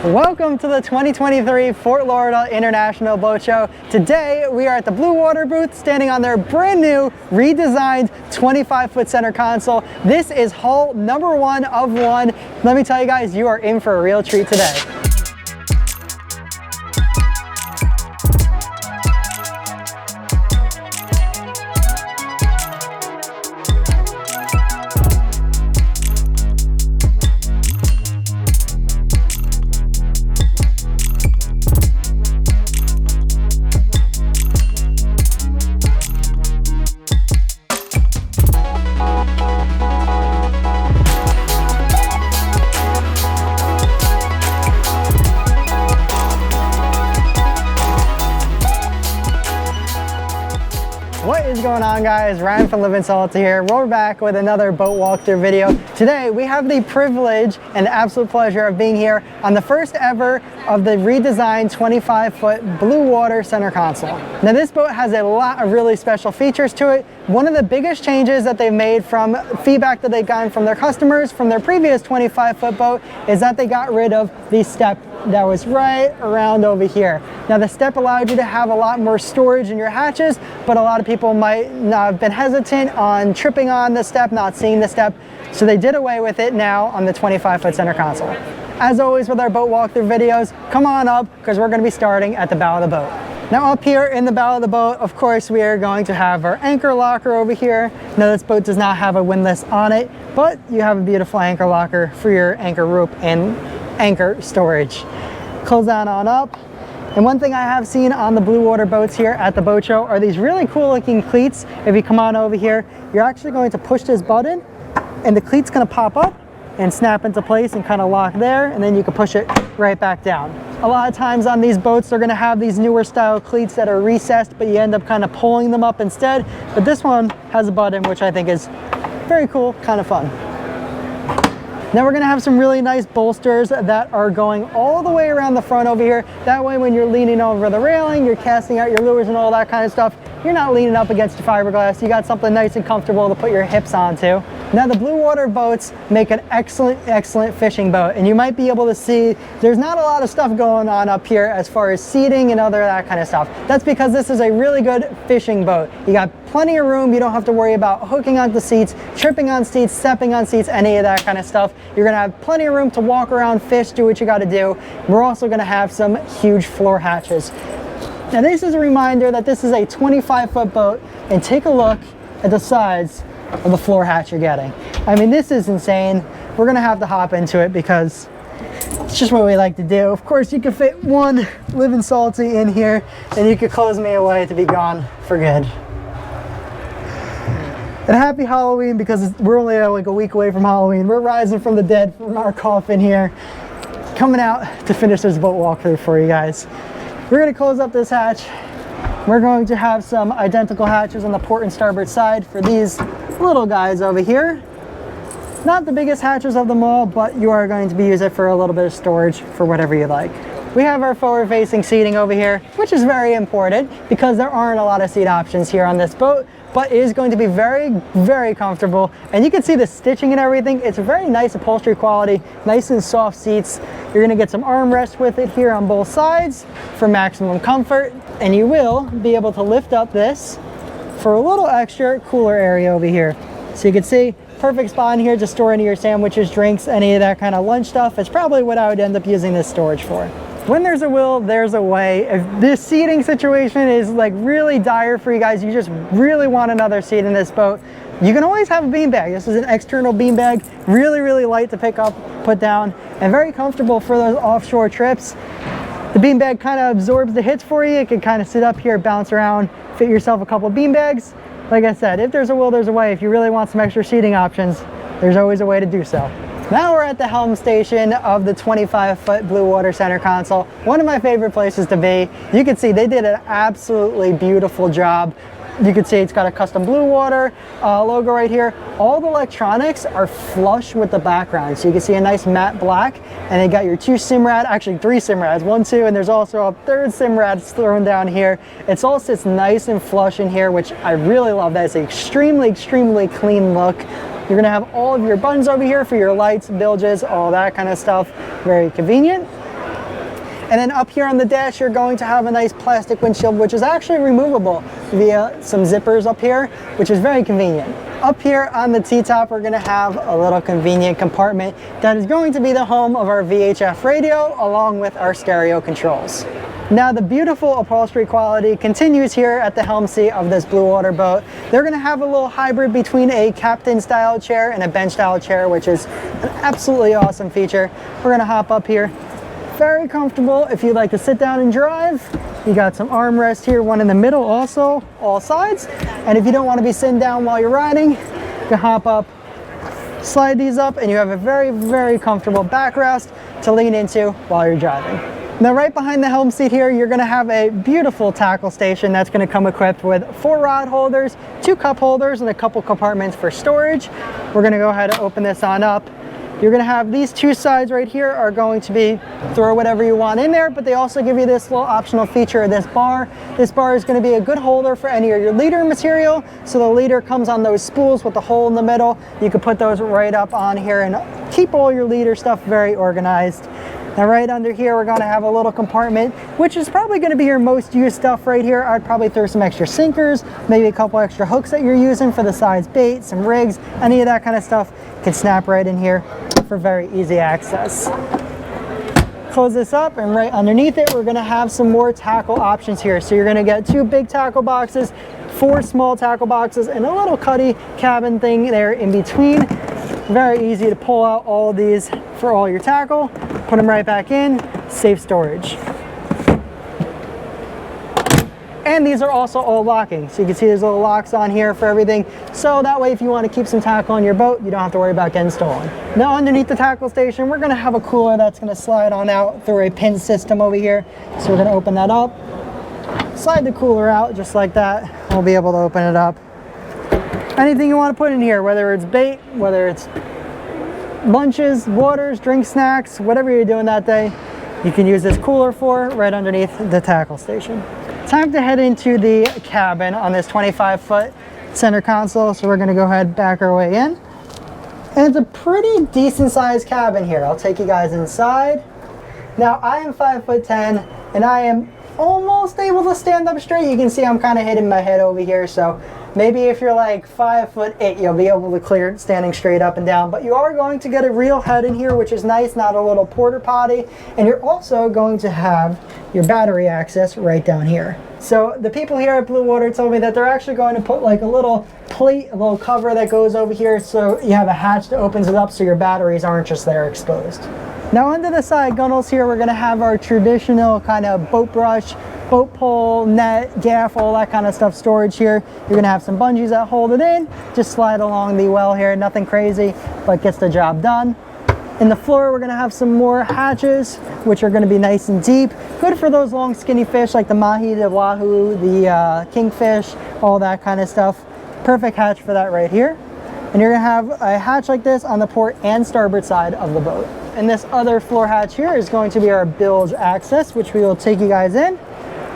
Welcome to the 2023 Fort Lauderdale International Boat Show. Today we are at the Bluewater booth standing on their brand new redesigned 25-foot center console. This is hull number 1 of 1. Let me tell you guys, you are in for a real treat today. What is going on, guys? Ryan from Livin here. We're back with another boat walkthrough video. Today we have the privilege and absolute pleasure of being here on the first ever of the redesigned 25-foot Bluewater Center Console. Now this boat has a lot of really special features to it. One of the biggest changes that they've made from feedback that they've gotten from their customers from their previous 25-foot boat is that they got rid of the step that was right around over here. Now the step allowed you to have a lot more storage in your hatches, but a lot of people might have been hesitant on tripping on the step, not seeing the step, so they did away with it now on the 25-foot center console. As always with our boat walkthrough videos, come on up because we're going to be starting at the bow of the boat. Now up here in the bow of the boat, of course, we are going to have our anchor locker over here. Now this boat does not have a windlass on it, but you have a beautiful anchor locker for your anchor rope and anchor storage. Close that on up. And one thing I have seen on the Bluewater boats here at the boat show are these really cool looking cleats. If you come on over here, you're actually going to push this button and the cleat's going to pop up and snap into place and kind of lock there, and then you can push it right back down. A lot of times on these boats they're going to have these newer style cleats that are recessed, but you end up kind of pulling them up instead. But this one has a button, which I think is very cool, kind of fun. Now we're going to have some really nice bolsters that are going all the way around the front over here. That way when you're leaning over the railing, you're casting out your lures and all that kind of stuff, you're not leaning up against the fiberglass. You got something nice and comfortable to put your hips onto. Now the Bluewater boats make an excellent fishing boat, and you might be able to see there's not a lot of stuff going on up here as far as seating and other that kind of stuff. That's because this is a really good fishing boat. You got plenty of room. You don't have to worry about hooking onto seats, tripping on seats, stepping on seats, any of that kind of stuff. You're gonna have plenty of room to walk around, fish, do what you gotta do. We're also gonna have some huge floor hatches. Now this is a reminder that this is a 25-foot boat, and take a look at the size of the floor hatch you're getting. I mean, this is insane. We're gonna have to hop into it because it's just what we like to do. Of course, you can fit one Livin Salty in here, and you could close me away to be gone for good. And happy Halloween, because we're only like a week away from Halloween. We're rising from the dead from our coffin here, coming out to finish this boat walkthrough for you guys. We're going to close up this hatch. We're going to have some identical hatches on the port and starboard side for these little guys over here. Not the biggest hatches of them all, but you are going to be using it for a little bit of storage for whatever you like. We have our forward-facing seating over here, which is very important because there aren't a lot of seat options here on this boat, but it is going to be very comfortable. And you can see the stitching and everything. It's a very nice upholstery quality, nice and soft seats. You're gonna get some armrests with it here on both sides for maximum comfort. And you will be able to lift up this for a little extra cooler area over here. So you can see, perfect spot in here to store any of your sandwiches, drinks, any of that kind of lunch stuff. It's probably what I would end up using this storage for. When there's a will, there's a way. If this seating situation is like really dire for you guys, you just really want another seat in this boat, you can always have a beanbag. This is an external beanbag, really light to pick up, put down, and very comfortable for those offshore trips. The beanbag kind of absorbs the hits for you. It can kind of sit up here, bounce around, fit yourself a couple beanbags. Like I said, if there's a will, there's a way. If you really want some extra seating options, there's always a way to do so. Now we're at the Helm station of the 25-foot Bluewater Center Console. One of my favorite places to be. You can see they did an absolutely beautiful job. You can see it's got a custom Bluewater logo right here. All the electronics are flush with the background. So you can see a nice matte black, and they got your 2 Simrad, actually 3 Simrads, 1, 2, and there's also a 3rd Simrad thrown down here. It's all sits nice and flush in here, which I really love. That is an extremely clean look. You're gonna have all of your buttons over here for your lights, bilges, all that kind of stuff. Very convenient. And then up here on the dash, you're going to have a nice plastic windshield, which is actually removable via some zippers up here, which is very convenient. Up here on the T-top, we're gonna have a little convenient compartment that is going to be the home of our VHF radio, along with our stereo controls. Now the beautiful upholstery quality continues here at the helm seat of this Bluewater boat. They're gonna have a little hybrid between a captain style chair and a bench style chair, which is an absolutely awesome feature. We're gonna hop up here. Very comfortable if you'd like to sit down and drive. You got some armrests here, one in the middle also, all sides. And if you don't want to be sitting down while you're riding, you can hop up, slide these up, and you have a very, very comfortable backrest to lean into while you're driving. Now right behind the helm seat here, you're going to have a beautiful tackle station that's going to come equipped with 4 rod holders, 2 cup holders, and a couple compartments for storage. We're going to go ahead and open this on up. You're going to have these 2 sides right here are going to be throw whatever you want in there, but they also give you this little optional feature of this bar. This bar is going to be a good holder for any of your leader material. So the leader comes on those spools with the hole in the middle. You can put those right up on here and keep all your leader stuff very organized. Now right under here, we're going to have a little compartment, which is probably going to be your most used stuff right here. I'd probably throw some extra sinkers, maybe a couple extra hooks that you're using for the size bait, some rigs, any of that kind of stuff can snap right in here for very easy access. Close this up, and right underneath it, we're going to have some more tackle options here. So you're going to get 2 big tackle boxes, 4 small tackle boxes, and a little cuddy cabin thing there in between. Very easy to pull out all of these for all your tackle. Put them right back in, safe storage. And these are also all locking. So you can see there's little locks on here for everything. So that way if you want to keep some tackle on your boat, you don't have to worry about getting stolen. Now underneath the tackle station, we're going to have a cooler that's going to slide on out through a pin system over here. So we're going to open that up, slide the cooler out just like that. We'll be able to open it up. Anything you want to put in here, whether it's bait, whether it's lunches, waters, drink, snacks, whatever you're doing that day, you can use this cooler for right underneath the tackle station. Time to head into the cabin on this 25-foot center console. So we're going to go ahead and back our way in. And it's a pretty decent sized cabin here. I'll take you guys inside. Now I am 5'10" and I am almost able to stand up straight. You can see I'm kind of hitting my head over here. So maybe if you're like 5'8", you'll be able to clear it standing straight up and down. But you are going to get a real head in here, which is nice, not a little porta potty. And you're also going to have your battery access right down here. So the people here at Bluewater told me that they're actually going to put like a little plate, a little cover that goes over here, so you have a hatch that opens it up so your batteries aren't just there exposed. Now under the side gunnels here, we're going to have our traditional kind of boat brush, boat pole, net, gaff, all that kind of stuff storage here. You're going to have some bungees that hold it in. Just slide along the well here, nothing crazy, but gets the job done. In the floor, we're going to have some more hatches, which are going to be nice and deep. Good for those long skinny fish like the mahi, the wahoo, the kingfish, all that kind of stuff. Perfect hatch for that right here. And you're going to have a hatch like this on the port and starboard side of the boat. And this other floor hatch here is going to be our bilge access, which we will take you guys in.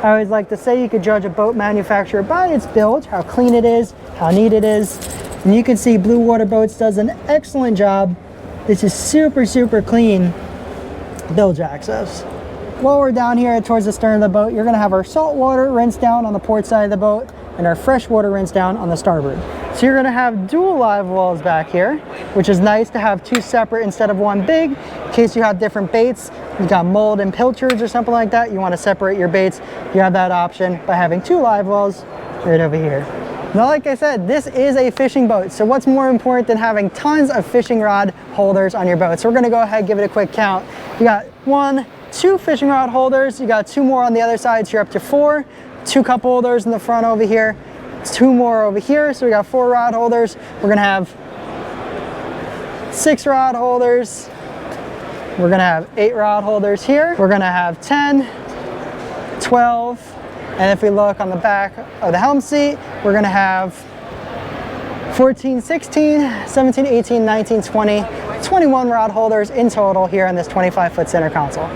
I always like to say you could judge a boat manufacturer by its bilge, how clean it is, how neat it is. And you can see Bluewater Boats does an excellent job. This is super, super clean bilge access. While we're down here towards the stern of the boat, you're going to have our saltwater rinse down on the port side of the boat and our freshwater rinse down on the starboard. So you're going to have dual live wells back here, which is nice to have 2 separate instead of 1 big, in case you have different baits. You got mold and pilchards or something like that. You want to separate your baits. You have that option by having 2 live wells right over here. Now, like I said, this is a fishing boat. So what's more important than having tons of fishing rod holders on your boat? So we're going to go ahead and give it a quick count. You got 1, 2 fishing rod holders. You got 2 more on the other side, so you're up to 4. 2 cup holders in the front over here. 2 more over here, so we got 4 rod holders. We're going to have 6 rod holders. We're going to have 8 rod holders here. We're going to have 10, 12. And if we look on the back of the helm seat, we're going to have 14, 16, 17, 18, 19, 20, 21 rod holders in total here on this 25-foot center console.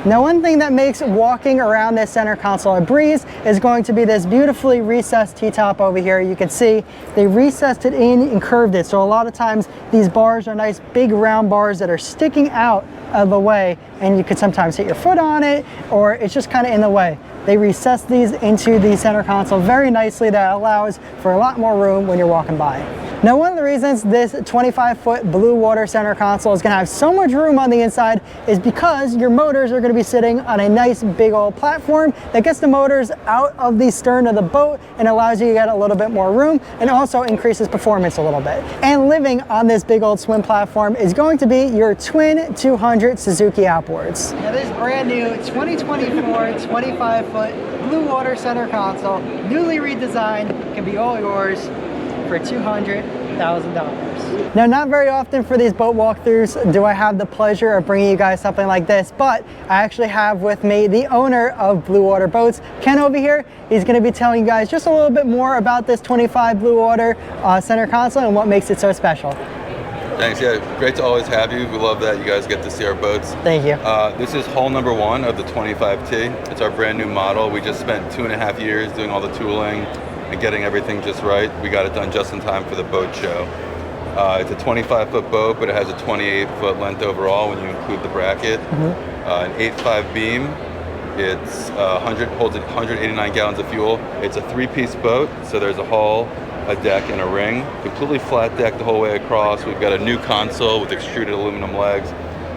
Now, one thing that makes walking around this center console a breeze is going to be this beautifully recessed T-top over here. You can see they recessed it in and curved it. So a lot of times these bars are nice big round bars that are sticking out of the way, and you could sometimes hit your foot on it, or it's just kind of in the way. They recessed these into the center console very nicely. That allows for a lot more room when you're walking by. Now, one of the reasons this 25-foot Bluewater Center Console is going to have so much room on the inside is because your motors are going to be sitting on a nice big old platform that gets the motors out of the stern of the boat and allows you to get a little bit more room, and also increases performance a little bit. And living on this big old swim platform is going to be your twin 200 Suzuki Outboards. Now, this brand new 2024 25-foot Bluewater Center Console, newly redesigned, can be all yours for $200,000. Now, not very often for these boat walkthroughs do I have the pleasure of bringing you guys something like this, but I actually have with me the owner of Bluewater Boats, Ken over here. He's going to be telling you guys just a little bit more about this 25 Bluewater Center Console and what makes it so special. Thanks, yeah, great to always have you. We love that you guys get to see our boats. Thank you. This is hull number 1 of the 25T. It's our brand new model. We just spent 2.5 years doing all the tooling and getting everything just right. We got it done just in time for the boat show. It's a 25-foot boat, but it has a 28-foot length overall when you include the bracket. An 8.5 beam. It's holds 189 gallons of fuel. It's a 3-piece boat, so there's a hull, a deck, and a ring. Completely flat deck the whole way across. We've got a new console with extruded aluminum legs.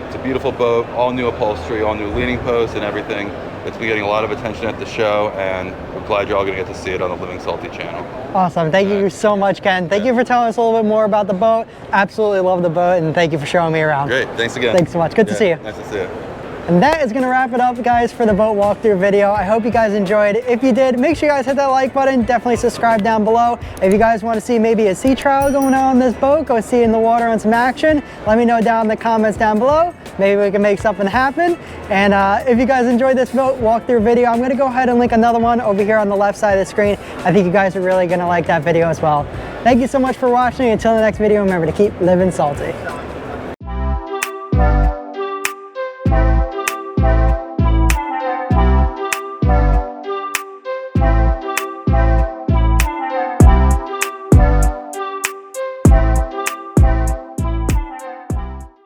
It's a beautiful boat, all new upholstery, all new leaning posts and everything. It's been getting a lot of attention at the show, and we're glad you're all going to get to see it on the Living Salty channel. Awesome. Thank you so much, Ken. Thank you for telling us a little bit more about the boat. Absolutely love the boat, and thank you for showing me around. Great. Thanks again. Thanks so much. Good to see you. Nice to see you. And that is going to wrap it up, guys, for the boat walkthrough video. I hope you guys enjoyed. If you did, make sure you guys hit that like button. Definitely subscribe down below. If you guys want to see maybe a sea trial going on this boat, go see in the water on some action, let me know down in the comments down below. Maybe we can make something happen. And if you guys enjoyed this boat walkthrough video, I'm going to go ahead and link another one over here on the left side of the screen. I think you guys are really going to like that video as well. Thank you so much for watching. Until the next video, remember to keep living salty.